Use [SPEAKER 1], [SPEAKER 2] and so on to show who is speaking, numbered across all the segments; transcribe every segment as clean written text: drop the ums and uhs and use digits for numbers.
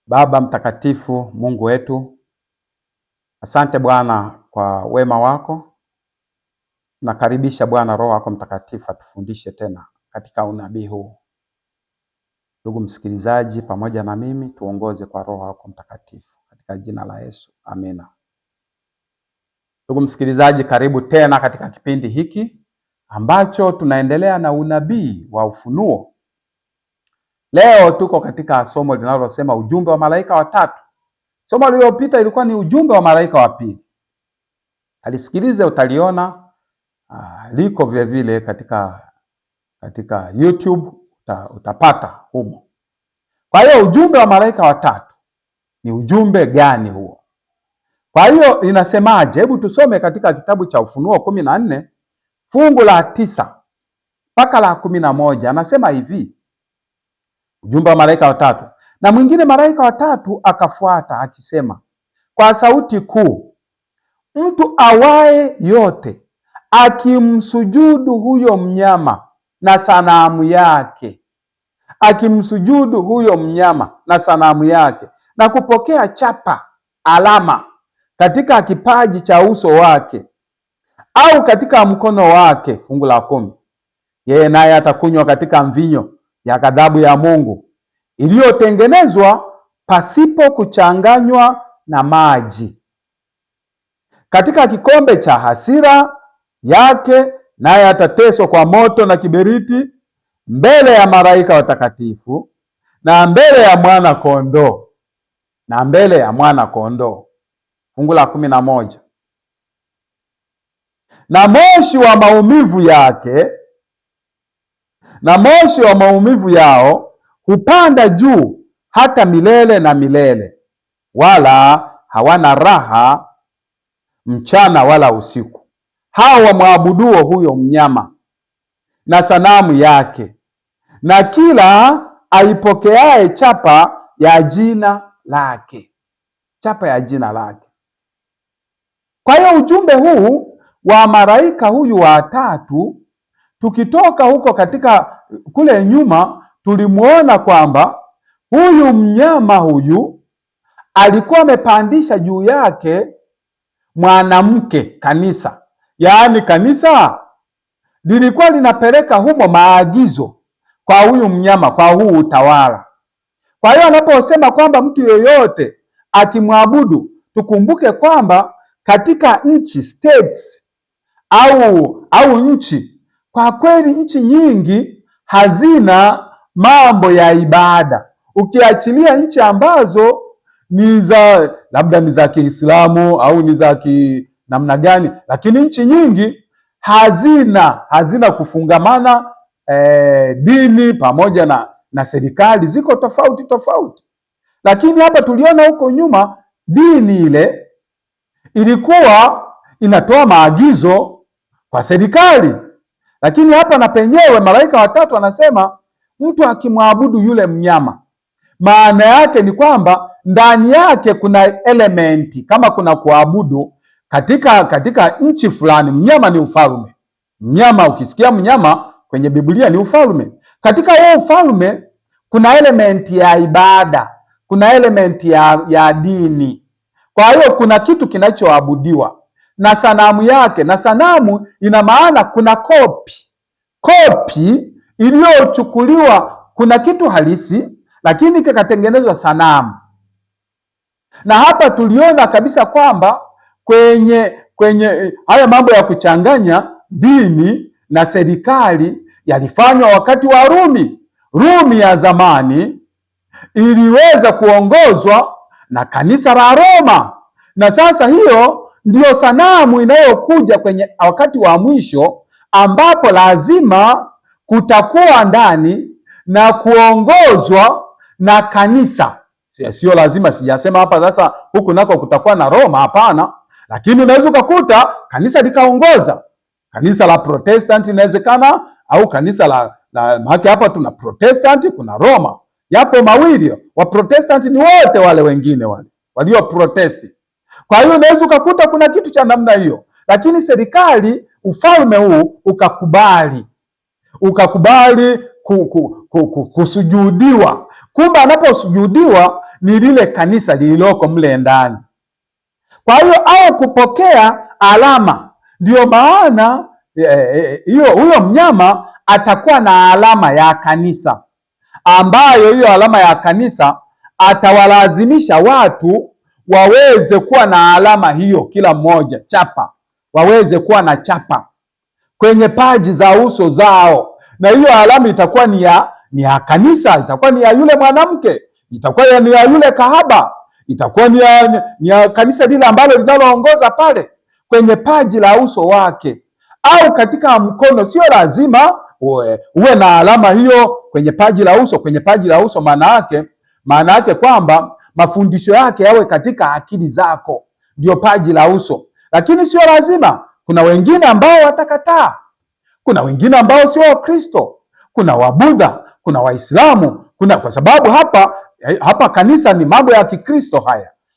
[SPEAKER 1] Baba mtakatifu, Mungu wetu, asante Bwana kwa wema wako. Nakaribisha Bwana Roho wako Mtakatifu atufundishe tena katika unabii huu. Ndugu msikilizaji, pamoja na mimi tuongoze kwa Roho wako Mtakatifu katika jina la Yesu. Amina. Ndugu msikilizaji, karibu tena katika kipindi hiki ambacho tunaendelea na unabii wa ufunuo. Leo tuko katika somo linalosema ujumbe wa malaika watatu. Somo lililopita ilikuwa ni ujumbe wa malaika wa pili. Alisikilize, utaliona liko vile vile katika YouTube, utapata humo. Kwa hiyo ujumbe wa malaika watatu ni ujumbe gani huo? Kwa hiyo inasemaje? Hebu tusome katika kitabu cha Ufunuo 14 fungu la 9 mpaka la 11. Anasema hivi, ujumbe wa malaika watatu. Na mwingine malaika watatu akafuata akisema kwa sauti kuu, mtu awaye yote akimsujudu huyo mnyama na sanamu yake, akimsujudu huyo mnyama na sanamu yake, na kupokea chapa alama katika kipaji cha uso wake au katika mkono wake. Fungu la 10, yeye naye atakunywa katika mvinyo ya ghadhabu ya Mungu iliyotengenezwa pasipo kuchanganywa na maji, katika kikombe cha hasira yake, naye atateswa kwa moto na kiberiti mbele ya malaika watakatifu na mbele ya mwana kondoo, na mbele ya mwana kondoo. Fungu la 11, na moshi wa maumivu yake, na moshi wa maumivu yao hupanda juu hata milele na milele, wala hawana raha mchana wala usiku, hao wamwabuduo huyo mnyama na sanamu yake, na kila aipokeaye chapa ya jina lake. Chapa ya jina lake. Kwa hiyo ujumbe huu wa malaika huyu wa tatu, tukitoka huko katika kule nyuma, tulimuona kwamba huyu mnyama huyu alikuwa amepandisha juu yake mwanamke, kanisa. Yaani kanisa lilikuwa linapeleka humo maagizo kwa huyu mnyama, kwa huu utawala. Kwa hiyo anaposema kwamba mtu yoyote akimwabudu, tukumbuke kwamba katika nchi states au nchi, kwa kweli nchi nyingi hazina mambo ya ibada, ukiachilia nchi ambazo ni za labda ni za Kiislamu au ni za namna gani, lakini nchi nyingi hazina kufungamana dini pamoja na serikali, ziko tofauti tofauti. Lakini hapa tuliona huko nyuma dini ile ilikuwa inatoa maagizo kwa serikali, lakini hapa na penyewe malaika watatu anasema mtu akimwabudu yule mnyama, maana yake ni kwamba ndani yake kuna elementi, kama kuna kuabudu katika nchi fulani. Mnyama ni ufalme. Mnyama, ukisikia mnyama kwenye Biblia ni ufalme. Katika huo ufalme kuna elementi ya ibada, kuna elementi ya dini. Kwa hiyo kuna kitu kinachoabudiwa na sanamu yake, na sanamu ina maana kuna kopi iliyochukuliwa. Kuna kitu halisi lakini kikatengenezwa sanamu. Na hapa tuliona kabisa kwamba kwenye haya mambo ya kuchanganya dini na serikali yalifanywa wakati wa Rumi. Rumi ya zamani iliweza kuongozwa na kanisa la Roma, na sasa hiyo ndiyo sanamu inayokuja kwenye wakati wa mwisho, ambapo lazima kutakuwa ndani na kuongozwa na kanisa. Sio lazima, sijasema hapa sasa huku nako kutakuwa na Roma, hapana. Lakini unaweza ukakuta kanisa likaongoza, kanisa la Protestant inawezekana, au kanisa la maana hapa tuna Protestant, kuna Roma, yapo mawili. Wa Protestant ni wote wale wengine wale walio protesti. Kwa hiyo unaweza ukakuta kuna kitu cha namna hiyo, lakini serikali, ufalme huu ukakubali kusujudiwa. Kumbe anaposujudiwa ni lile kanisa lililoko mle ndani. Kwa hiyo au kupokea alama, ndio maana huyo mnyama atakuwa na alama ya kanisa, ambayo hiyo alama ya kanisa atawalazimisha watu waweze kuwa na alama hiyo, kila mmoja chapa, waweze kuwa na chapa kwenye paji za uso zao, na hiyo alama itakuwa ni ya kanisa, itakuwa ni ya yule mwanamke, itakuwa ni ya yule kahaba, itakuwa ni ya kanisa lile ambalo linaloongoza pale, kwenye paji la uso wake au katika mkono. Sio lazima uwe na alama hiyo kwenye paji la uso. Kwenye paji la uso maana yake kwamba mafundisho yake yawe katika akili zako, ndio paji la uso. Lakini sio lazima. Kuna wengine ambao watakataa, kuna wengine ambao sio Wakristo, kuna Wabudha, kuna Waislamu, kwa sababu hapa kanisa ni mambo ya Kikristo.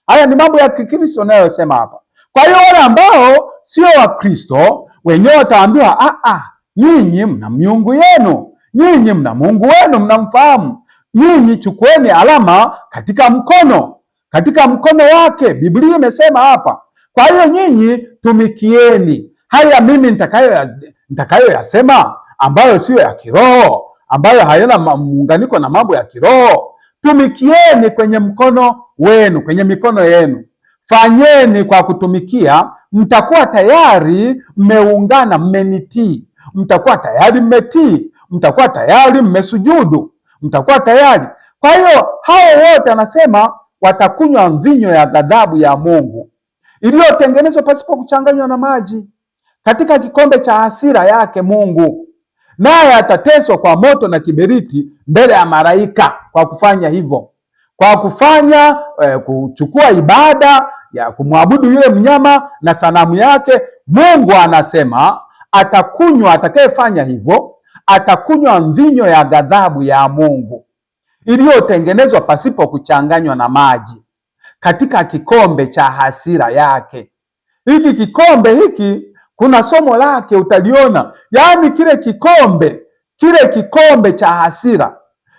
[SPEAKER 1] Haya ni mambo ya Kikristo nayosema hapa. Kwa hiyo wale ambao sio Wakristo wenyewe wataambiwa, nyinyi mna miungu yenu, nyinyi mna Mungu wenu mnamfahamu, nyinyi chukueni alama katika mkono wake. Biblia imesema hapa. Kwa hiyo nyinyi tumikieni haya mimi nitakayoyasema, ambayo sio ya kiroho, ambayo hayana muunganiko na mambo ya kiroho. Tumikieni kwenye mkono wenu, kwenye mikono yenu. Fanyeni kwa kutumikia, mtakuwa tayari mmeungana, mmenitii, mtakuwa tayari mmetii, mtakuwa tayari mmesujudu, mtakuwa tayari. Kwa hiyo hao wote anasema watakunywa mvinyo ya ghadhabu ya Mungu iliyotengenezwa pasipo kuchanganywa na maji, katika kikombe cha hasira yake Mungu, naye atateswa kwa moto na kiberiti mbele ya malaika kwa kufanya hivyo, kwa kuchukua ibada ya kumwabudu yule mnyama na sanamu yake. Mungu anasema atakayefanya hivyo atakunywa mvinyo ya ghadhabu ya Mungu iliyotengenezwa pasipo kuchanganywa na maji, katika kikombe cha hasira yake. Hiki kikombe hiki kuna somo lake utaliona, yaani kile kikombe cha hasira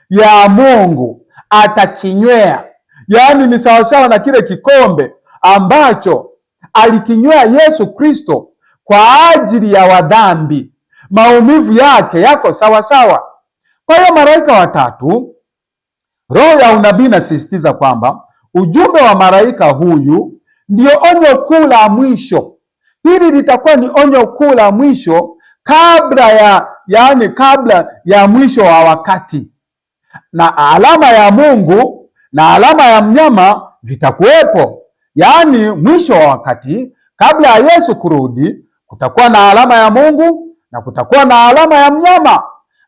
[SPEAKER 1] ya Mungu atakinywea, yaani ni sawasawa na kile kikombe ambacho alikinywea Yesu Kristo kwa ajili ya wadhambi. Maumivu yake yako sawasawa. Kwa hiyo malaika watatu, roho ya unabii inasisitiza kwamba ujumbe wa malaika huyu ndio onyo kuu la mwisho. Hili litakuwa ni onyo kuu la mwisho kabla ya mwisho wa wakati, na alama ya Mungu na alama ya mnyama vitakuwepo. Yaani mwisho wa wakati, kabla ya Yesu kurudi, kutakuwa na alama ya Mungu na kutakuwa na alama ya mnyama.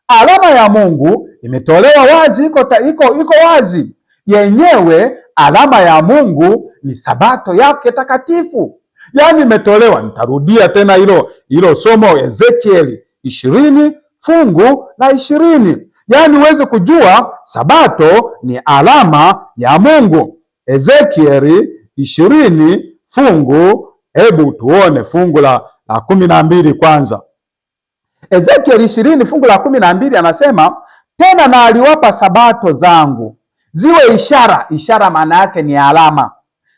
[SPEAKER 1] Alama ya Mungu imetolewa wazi, iko wazi yenyewe. Alama ya Mungu ni sabato yake takatifu, yaani imetolewa. Nitarudia tena hilo somo Ezekieli 20 fungu la 20, yaani uweze kujua sabato ni alama ya Mungu. Ezekieli 20 fungu, hebu tuone fungu la 12 kwanza. Ezekieli 20 fungu la 12 anasema, tena na aliwapa sabato zangu ziwe ishara. Ishara maana yake ni alama.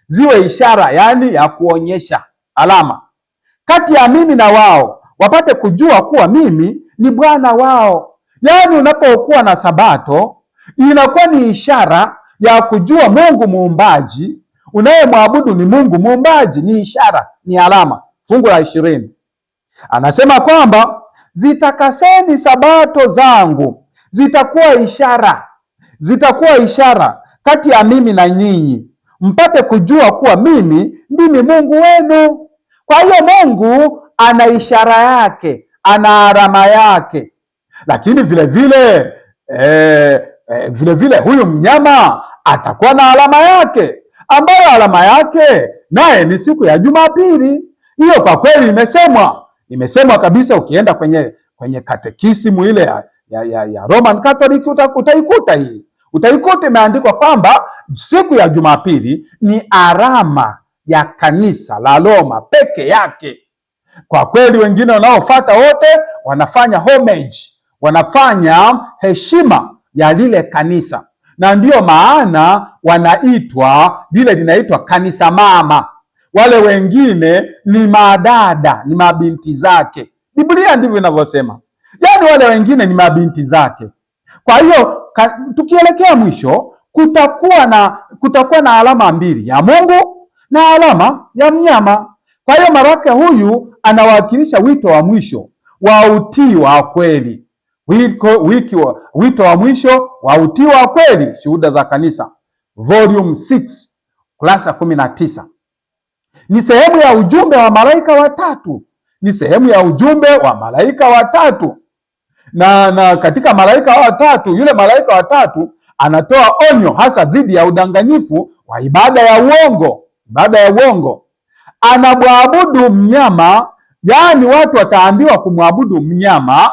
[SPEAKER 1] Ziwe ishara, yaani ya kuonyesha alama, kati ya mimi na wao, wapate kujua kuwa mimi ni Bwana wao. Yaani unapokuwa na sabato inakuwa ni ishara ya kujua Mungu muumbaji, unayemwabudu ni Mungu muumbaji. Ni ishara, ni alama. Fungu la 20 anasema kwamba zitakaseni sabato zangu, zitakuwa ishara kati ya mimi na nyinyi, mpate kujua kuwa mimi ndimi Mungu wenu. Kwa hiyo Mungu ana ishara yake, ana alama yake, lakini vile huyu mnyama atakuwa na alama yake, ambayo alama yake naye ni siku ya Jumapili. Hiyo kwa kweli imesemwa kabisa. Ukienda kwenye katekisimu ile ya Roman Catholic utaikuta imeandikwa kwamba siku ya Jumapili ni alama ya kanisa la Roma peke yake. Kwa kweli wengine wanaofuata wote wanafanya homage, wanafanya heshima ya lile kanisa, na ndiyo maana wanaitwa, lile linaitwa kanisa mama. Wale wengine ni madada, ni mabinti zake. Biblia ndivyo inavyosema, yaani wale wengine ni mabinti zake. Kwa hiyo tukielekea mwisho, kutakuwa na alama mbili, ya Mungu na alama ya mnyama. Kwa hiyo Malaki huyu anawakilisha wito wa mwisho wa utii wa kweli. Wito wa mwisho wa utii wa kweli, Shuhuda za Kanisa, volume 6, kurasa 19. Ni sehemu ya ujumbe wa malaika watatu, ni sehemu ya ujumbe wa malaika watatu. Na katika malaika watatu, yule malaika watatu anatoa onyo hasa dhidi ya udanganyifu wa ibada ya uongo. Ibada ya uongo, anamwabudu mnyama, yaani watu wataambiwa kumwabudu mnyama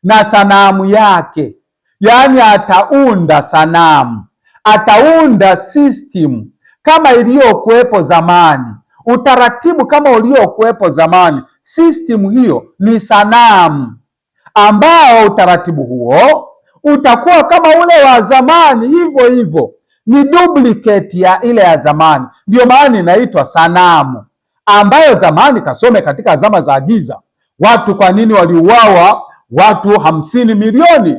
[SPEAKER 1] na sanamu yake, yaani ataunda sanamu, ataunda system kama iliyokuwepo zamani, utaratibu kama uliokuwepo zamani. System hiyo ni sanamu, ambao utaratibu huo utakuwa kama ule wa zamani, hivyo hivyo, ni duplicate ya ile ya zamani. Ndio maana inaitwa sanamu, ambayo zamani, kasome katika zama za giza, watu kwa nini waliuawa watu 50 milioni,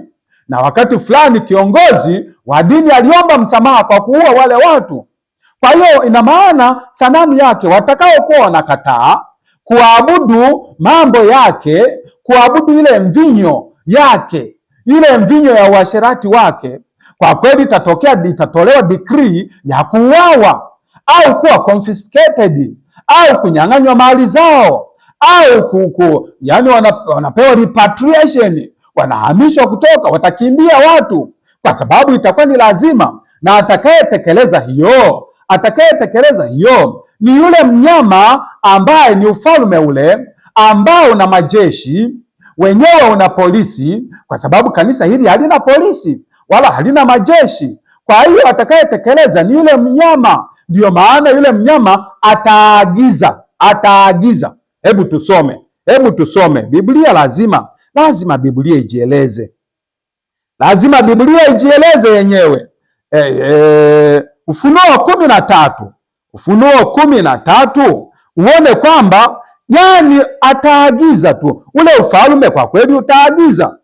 [SPEAKER 1] na wakati fulani kiongozi wa dini aliomba msamaha kwa kuua wale watu. Kwa hiyo ina maana sanamu yake, watakaokuwa wanakataa kuabudu mambo yake, kuabudu ile mvinyo yake, ile mvinyo ya uasherati wake, kwa kweli itatolewa decree ya kuuawa au kuwa confiscated au kunyang'anywa mali zao au yani wanapewa repatriation, wanahamishwa kutoka, watakimbia watu, kwa sababu itakuwa ni lazima. Na atakayetekeleza hiyo ni yule mnyama ambaye ni ufalme ule ambao una majeshi, wenyewe una polisi, kwa sababu kanisa hili halina polisi wala halina majeshi. Kwa hiyo atakayetekeleza ni yule mnyama. Ndiyo maana yule mnyama ataagiza. Hebu tusome Biblia. Lazima Biblia ijieleze, lazima Biblia ijieleze yenyewe. Ufunuo 13, Ufunuo 13, uone kwamba yani ataagiza tu, ule ufalme kwa kweli utaagiza.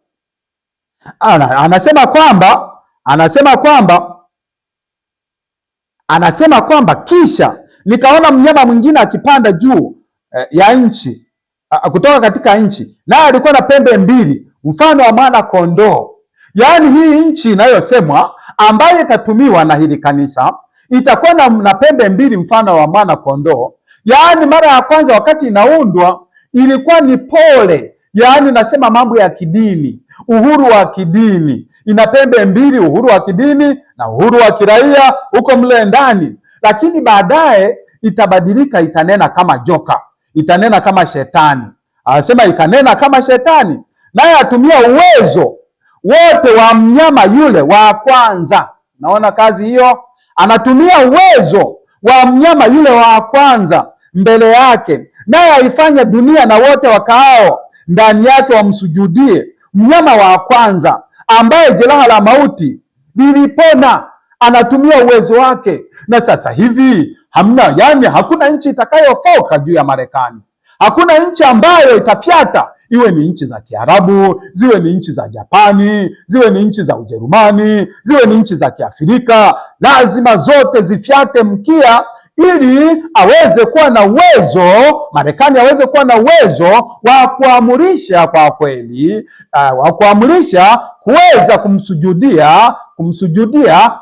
[SPEAKER 1] Anasema kwamba kisha nikaona mnyama mwingine akipanda juu ya nchi, kutoka katika nchi, naye alikuwa na pembe mbili mfano wa mwana kondoo. Yaani hii nchi inayosemwa ambayo itatumiwa na hili kanisa itakuwa na pembe mbili mfano wa mwana kondoo. Yaani mara ya kwanza wakati inaundwa ilikuwa ni pole, yaani nasema mambo ya kidini, uhuru wa kidini, ina pembe mbili, uhuru wa kidini na uhuru wa kiraia huko mle ndani. Lakini baadaye itabadilika, itanena kama joka, itanena kama shetani. Anasema ikanena kama shetani, naye atumia uwezo wote wa mnyama yule wa kwanza. Naona kazi hiyo, anatumia uwezo wa mnyama yule wa kwanza mbele yake, naye aifanya dunia na wote wakaao ndani yake wamsujudie mnyama wa kwanza, ambaye jeraha la mauti lilipona. Anatumia uwezo wake, na sasa hivi hakuna nchi itakayofoka juu ya Marekani. Hakuna nchi ambayo itafyata, iwe ni nchi za Kiarabu, ziwe ni nchi za Japani, ziwe ni nchi za Ujerumani, ziwe ni nchi za Kiafrika, lazima zote zifyate mkia ili aweze kuwa na uwezo, Marekani aweze kuwa na uwezo wa kuamurisha kwa kweli, wa kuamurisha kuweza kumsujudia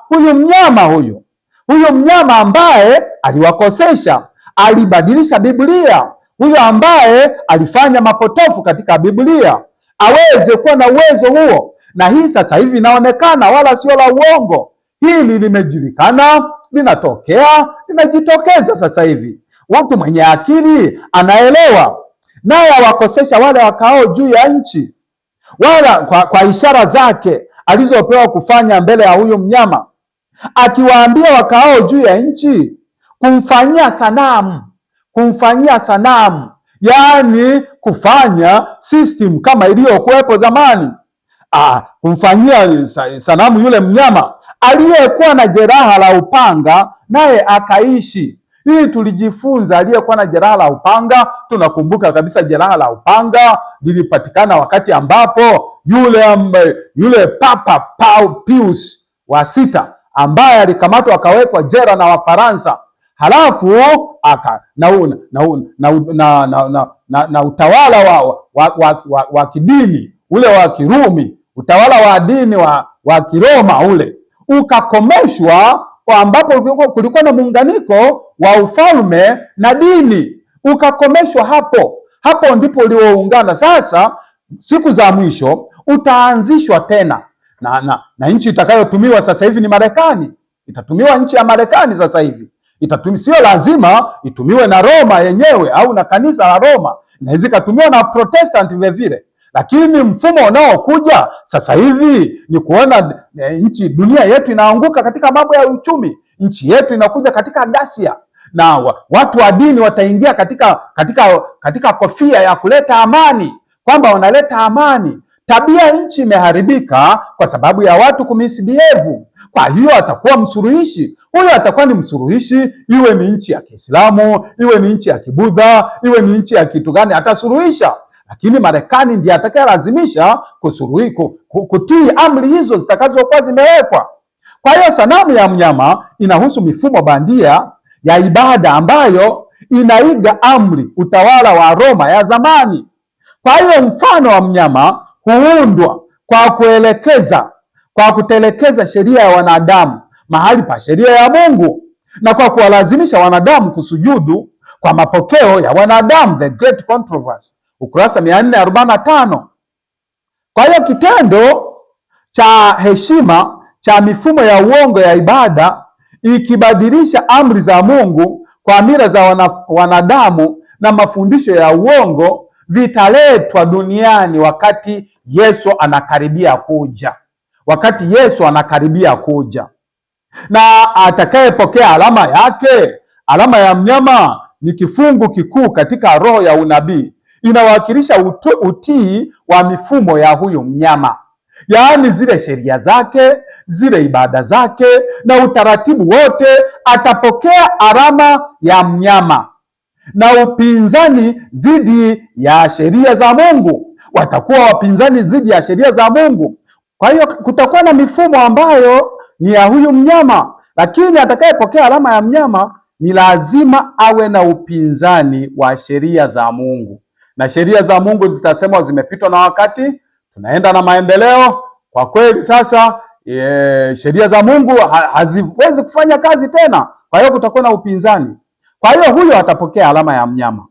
[SPEAKER 1] huyu mnyama ambaye aliwakosesha, alibadilisha Biblia, huyo ambaye alifanya mapotofu katika Biblia, aweze kuwa na uwezo huo. Na hii sasa hivi inaonekana, wala sio la uongo, hili limejulikana, linajitokeza sasa hivi. Mtu mwenye akili anaelewa, naye awakosesha wale wakao juu ya nchi, wala kwa ishara zake alizopewa kufanya mbele ya huyu mnyama, akiwaambia wakao juu ya nchi kumfanyia sanamu, yaani kufanya system kama iliyokuwepo zamani. Kumfanyia sanamu yule mnyama Aliyekuwa na jeraha la upanga naye akaishi. Hii tulijifunza. Aliyekuwa na jeraha la upanga, tunakumbuka kabisa jeraha la upanga lilipatikana wakati ambapo yule Papa Pius wa sita ambaye alikamatwa akawekwa jela na Wafaransa, halafu na utawala wa kidini ule wa Kirumi, utawala wa dini wa Kiroma ule ukakomeshwa, kwa ambapo kulikuwa na muunganiko wa ufalme na dini, ukakomeshwa hapo ndipo ulioungana. Sasa siku za mwisho utaanzishwa tena na nchi itakayotumiwa sasa hivi ni Marekani. Itatumiwa nchi ya Marekani sasa hivi. Sio lazima itumiwe na Roma yenyewe au na kanisa la Roma, inaweza ikatumiwa na Protestant vile vile. Lakini mfumo unaokuja sasa hivi ni kuona dunia yetu inaanguka katika mambo ya uchumi, nchi yetu inakuja katika ghasia, na watu wa dini wataingia katika kofia ya kuleta amani, kwamba wanaleta amani. Tabia nchi imeharibika kwa sababu ya watu kumisbehave. Kwa hiyo atakuwa msuruhishi, huyo atakuwa ni msuruhishi, iwe ni nchi ya Kiislamu, iwe ni nchi ya Kibudha, iwe ni nchi ya kitu gani, atasuruhisha. Lakini Marekani ndiye atakayelazimisha kutii amri hizo zitakazokuwa zimewekwa. Kwa hiyo sanamu ya mnyama inahusu mifumo bandia ya ibada ambayo inaiga amri utawala wa Roma ya zamani. Kwa hiyo mfano wa mnyama huundwa kwa kutelekeza sheria ya wanadamu mahali pa sheria ya Mungu, na kwa kuwalazimisha wanadamu kusujudu kwa mapokeo ya wanadamu, The Great Controversy, ukurasa 445. Kwa hiyo kitendo cha heshima cha mifumo ya uongo ya ibada ikibadilisha amri za Mungu kwa mila za wanadamu na mafundisho ya uongo vitaletwa duniani wakati Yesu anakaribia kuja. Wakati Yesu anakaribia kuja, na atakayepokea alama yake, alama ya mnyama, ni kifungu kikuu katika roho ya unabii. Inawakilisha utii wa mifumo ya huyu mnyama, yaani zile sheria zake, zile ibada zake na utaratibu wote. Atapokea alama ya mnyama na upinzani dhidi ya sheria za Mungu. Watakuwa wapinzani dhidi ya sheria za Mungu. Kwa hiyo kutakuwa na mifumo ambayo ni ya huyu mnyama, lakini atakayepokea alama ya mnyama ni lazima awe na upinzani wa sheria za Mungu, na sheria za Mungu zitasemwa zimepitwa na wakati, tunaenda na maendeleo. Kwa kweli sasa sheria za Mungu haziwezi kufanya kazi tena, kwa hiyo kutakuwa na upinzani. Kwa hiyo huyo atapokea alama ya mnyama.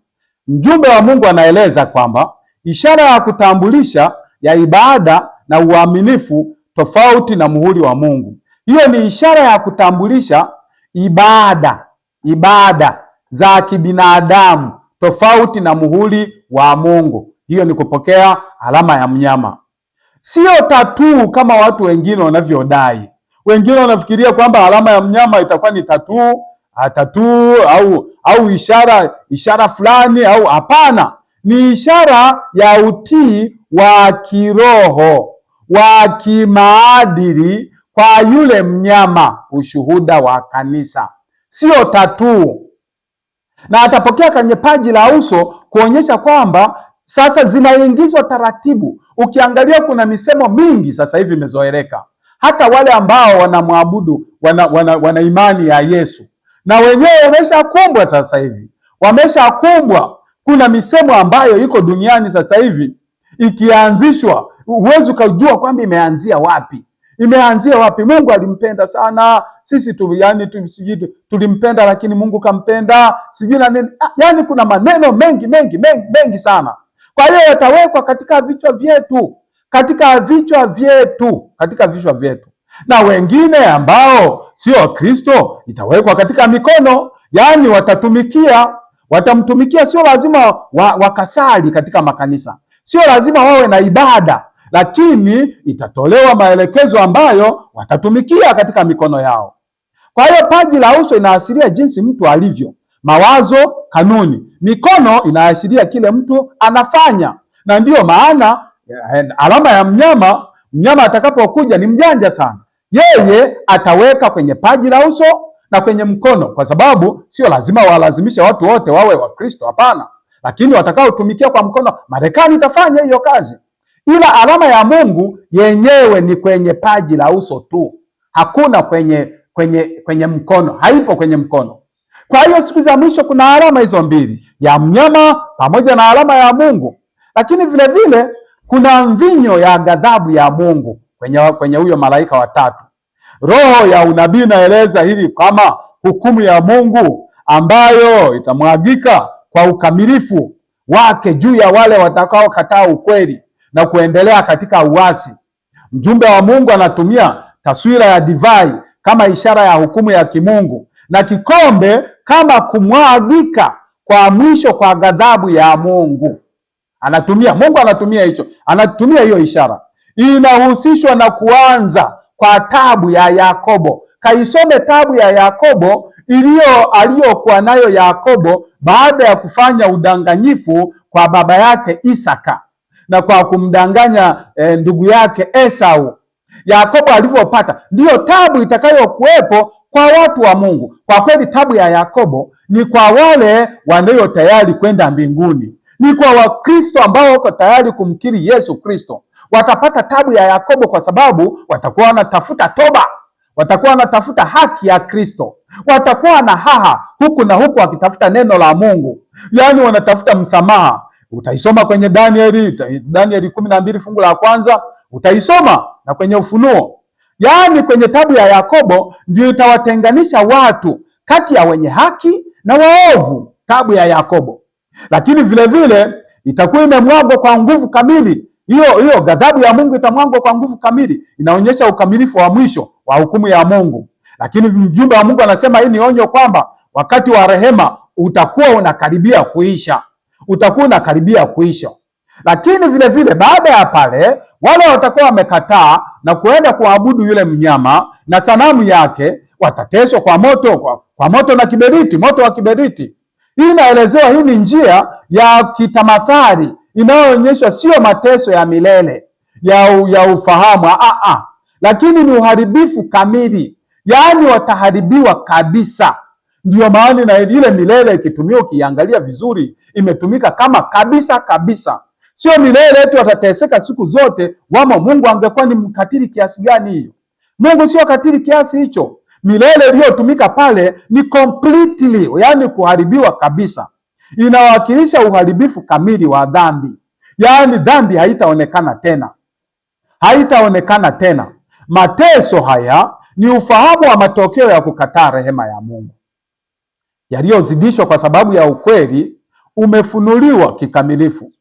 [SPEAKER 1] Mjumbe wa Mungu anaeleza kwamba ishara ya kutambulisha ya ibada na uaminifu tofauti na muhuri wa Mungu. Hiyo ni ishara ya kutambulisha ibada za kibinadamu tofauti na muhuri wa Mungu. Hiyo ni kupokea alama ya mnyama. Sio tatuu kama watu wengine wanavyodai. Wengine wanafikiria kwamba alama ya mnyama itakuwa ni tatuu au ishara fulani au hapana. Ni ishara ya utii wa kiroho, wa kimaadili kwa yule mnyama, ushuhuda wa kanisa, sio tatuu. Na atapokea kwenye paji la uso kuonyesha kwamba sasa zinaingizwa taratibu. Ukiangalia kuna misemo mingi sasa hivi imezoeleka, hata wale ambao wanamwabudu wana imani ya Yesu na wenyewe wameshakumbwa sasa hivi, wameshakumbwa. Kuna misemo ambayo iko duniani sasa hivi ikianzishwa, huwezi ukajua kwamba imeanzia wapi. Mungu alimpenda sana sisi tulimpenda, lakini Mungu kampenda sijui na nini. Yani kuna maneno mengi sana. Kwa hiyo yatawekwa katika vichwa vyetu, na wengine ambao sio Kristo itawekwa katika mikono, yani watamtumikia. Sio lazima wakasali katika makanisa, sio lazima wawe na ibada, lakini itatolewa maelekezo ambayo watatumikia katika mikono yao. Kwa hiyo paji la uso inaashiria jinsi mtu alivyo, mawazo, kanuni. Mikono inaashiria kile mtu anafanya, na ndiyo maana alama ya mnyama atakapokuja ni mjanja sana. Yeye ataweka kwenye paji la uso na kwenye mkono, kwa sababu sio lazima walazimishe watu wote wawe Wakristo, hapana. Lakini watakaotumikia kwa mkono, Marekani itafanya hiyo kazi, ila alama ya Mungu yenyewe ni kwenye paji la uso tu, hakuna kwenye mkono, haipo kwenye mkono. Kwa hiyo siku za mwisho kuna alama hizo mbili, ya mnyama pamoja na alama ya Mungu. Lakini vile vile kuna mvinyo ya ghadhabu ya Mungu kwenye huyo malaika wa tatu. Roho ya unabii inaeleza hili kama hukumu ya Mungu ambayo itamwagika kwa ukamilifu wake juu ya wale watakaokataa ukweli na kuendelea katika uasi. Mjumbe wa Mungu anatumia taswira ya divai kama ishara ya hukumu ya kimungu na kikombe kama kumwagika kwa mwisho kwa ghadhabu ya Mungu. Mungu anatumia hiyo ishara. Inahusishwa na kuanza kwa tabu ya Yakobo. Kaisome tabu ya Yakobo aliyokuwa nayo Yakobo baada ya kufanya udanganyifu kwa baba yake Isaka na kwa kumdanganya ndugu yake Esau. Yakobo alivyopata, ndiyo tabu itakayokuwepo kwa watu wa Mungu. Kwa kweli tabu ya Yakobo ni kwa wale wanao tayari kwenda mbinguni, ni kwa Wakristo ambao wako tayari kumkiri Yesu Kristo. Watapata tabu ya Yakobo kwa sababu watakuwa wanatafuta toba, watakuwa wanatafuta haki ya Kristo, watakuwa na haha huku na huku wakitafuta neno la Mungu, yaani wanatafuta msamaha. Utaisoma kwenye Danieli 12 fungu la kwanza, utaisoma na kwenye Ufunuo. Yaani kwenye tabu ya Yakobo ndio itawatenganisha watu kati ya wenye haki na waovu, tabu ya Yakobo. Lakini vile vile itakuwa imemwagwa kwa nguvu kamili. Hiyo ghadhabu ya Mungu itamwagwa kwa nguvu kamili, inaonyesha ukamilifu wa mwisho wa hukumu ya Mungu. Lakini mjumbe wa Mungu anasema hii ni onyo kwamba wakati wa rehema utakuwa unakaribia kuisha. Lakini vile vile baada ya pale, wale watakuwa wamekataa na kuenda kuabudu yule mnyama na sanamu yake watateswa kwa moto na kiberiti, moto wa kiberiti. Hii inaelezewa, hii ni njia ya kitamathali inayoonyeshwa sio mateso ya milele ya ufahamu, lakini ni uharibifu kamili, yaani wataharibiwa kabisa. Ndio maana na ile milele ikitumia, ukiangalia vizuri, imetumika kama kabisa. Sio milele eti watateseka siku zote wamo. Mungu angekuwa ni mkatili kiasi gani hiyo? Mungu sio katili kiasi hicho. Milele iliyotumika pale ni completely, yaani kuharibiwa kabisa. Inawakilisha uharibifu kamili wa dhambi, yaani dhambi haitaonekana tena. Mateso haya ni ufahamu wa matokeo ya kukataa rehema ya Mungu, yaliyozidishwa kwa sababu ya ukweli umefunuliwa kikamilifu.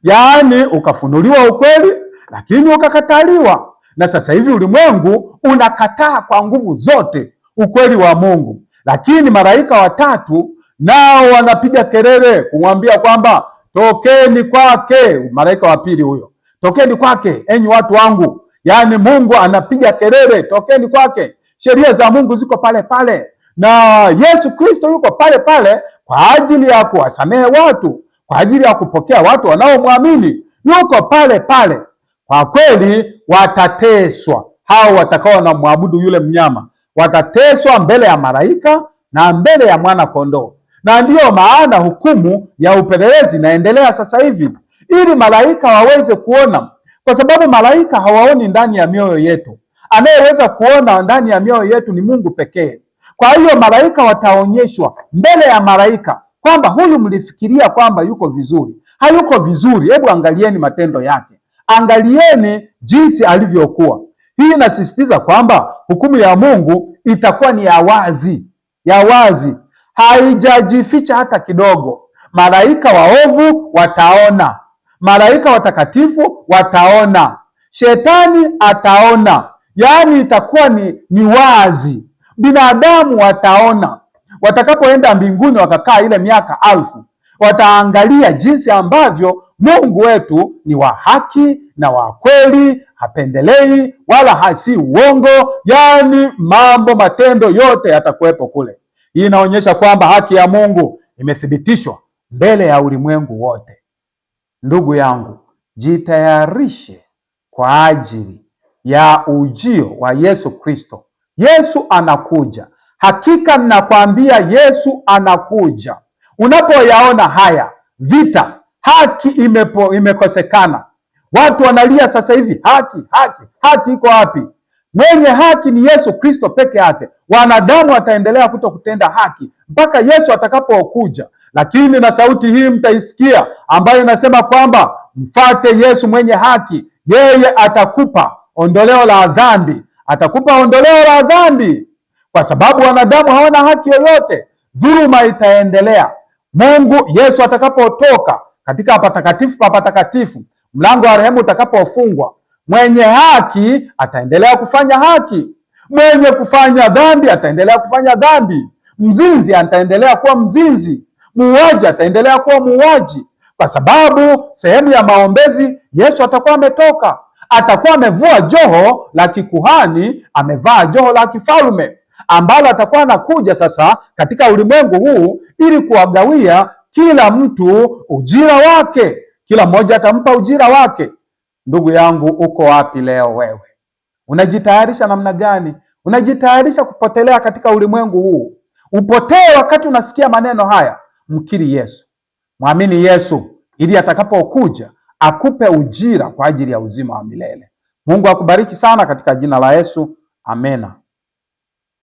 [SPEAKER 1] Yaani ukafunuliwa ukweli lakini ukakataliwa, na sasa hivi ulimwengu unakataa kwa nguvu zote ukweli wa Mungu. Lakini malaika watatu nao wanapiga kelele kumwambia kwamba tokeni kwake. Malaika wa pili huyo, tokeni kwake enyi watu wangu. Yaani Mungu anapiga kelele, tokeni kwake. Sheria za Mungu ziko pale pale na Yesu Kristo yuko pale pale kwa ajili ya kuwasamehe watu, kwa ajili ya kupokea watu wanaomwamini, yuko pale pale. Kwa kweli watateswa hao watakao na muabudu yule mnyama, watateswa mbele ya malaika na mbele ya mwana kondoo. Na ndiyo maana hukumu ya upelelezi inaendelea sasa hivi, ili malaika waweze kuona, kwa sababu malaika hawaoni ndani ya mioyo yetu. Anayeweza kuona ndani ya mioyo yetu ni Mungu pekee. Kwa hiyo malaika wataonyeshwa mbele ya malaika kwamba huyu mlifikiria kwamba yuko vizuri, hayuko vizuri. Hebu angalieni matendo yake, angalieni jinsi alivyokuwa. Hii inasisitiza kwamba hukumu ya Mungu itakuwa ni ya wazi, haijajificha hata kidogo. Malaika waovu wataona, malaika watakatifu wataona, shetani ataona, yaani itakuwa ni wazi. Binadamu wataona, watakapoenda mbinguni wakakaa ile miaka 1000, wataangalia jinsi ambavyo Mungu wetu ni wa haki na wa kweli, hapendelei wala hasi uongo, yaani matendo yote yatakuwepo kule. Hii inaonyesha kwamba haki ya Mungu imethibitishwa mbele ya ulimwengu wote. Ndugu yangu, jitayarishe kwa ajili ya ujio wa Yesu Kristo. Yesu anakuja. Hakika ninakwambia Yesu anakuja. Unapoyaona haya vita, haki imekosekana. Watu wanalia sasa hivi, haki iko wapi? Mwenye haki ni Yesu Kristo peke yake. Wanadamu wataendelea kutokutenda haki mpaka Yesu atakapokuja. Lakini na sauti hii mtaisikia, ambayo inasema kwamba mfate Yesu mwenye haki, yeye atakupa ondoleo la dhambi, atakupa ondoleo la dhambi. Kwa sababu wanadamu hawana haki yoyote, dhuluma itaendelea. Mungu Yesu atakapotoka katika patakatifu pa patakatifu, mlango wa rehema utakapofungwa, mwenye haki ataendelea kufanya haki, mwenye kufanya dhambi ataendelea kufanya dhambi, mzinzi ataendelea kuwa mzinzi, muuaji ataendelea kuwa muuaji. Kwa sababu sehemu ya maombezi Yesu atakuwa ametoka, atakuwa amevua joho la kikuhani, amevaa joho la kifalme, ambalo atakuwa anakuja sasa katika ulimwengu huu ili kuwagawia kila mtu ujira wake. Kila mmoja atampa ujira wake. Ndugu yangu, uko wapi leo wewe? Unajitayarisha namna gani? Unajitayarisha kupotelea katika ulimwengu huu? Upotee wakati unasikia maneno haya. Mkiri Yesu, mwamini Yesu ili atakapokuja akupe ujira kwa ajili ya uzima wa milele. Mungu akubariki sana katika jina la Yesu. Amena.